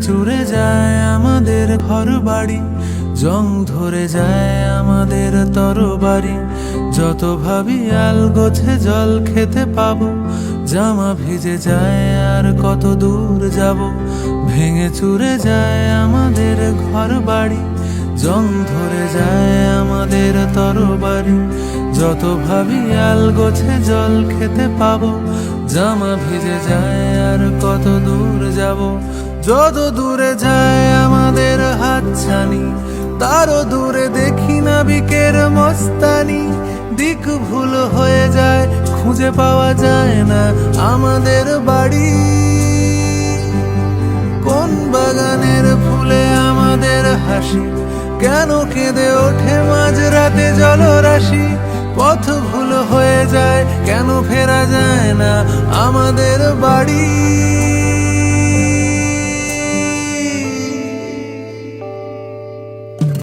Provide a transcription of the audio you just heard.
চুরে যায় আমাদের ঘর বাড়ি, জং ধরে যায় আমাদের তরবারি। যত ভাবি আল গোছে জল খেতে পাবো, জামা ভিজে যায় আর কত দূর যাব। ভেঙে চুরে যায় আমাদের ঘর বাড়ি, জং ধরে যায় আমাদের তরবারি। যত ভাবি আল গোছে জল খেতে পাবো, জামা ভিজে যায় আর কত দূর যাব। যত দূরে যায় আমাদের হাতছানি, তারও দূরে দেখি নাবিকের মস্তানি। দিক ভুল হয়ে যায়, খুঁজে পাওয়া যায় না আমাদের বাড়ি। কোন বাগানের ফুলে আমাদের হাসি, কেন কেঁদে ওঠে মাঝরাতে জলরাশি। পথ ভুল হয়ে যায়, কেন ফেরা যায় না আমাদের বাড়ি।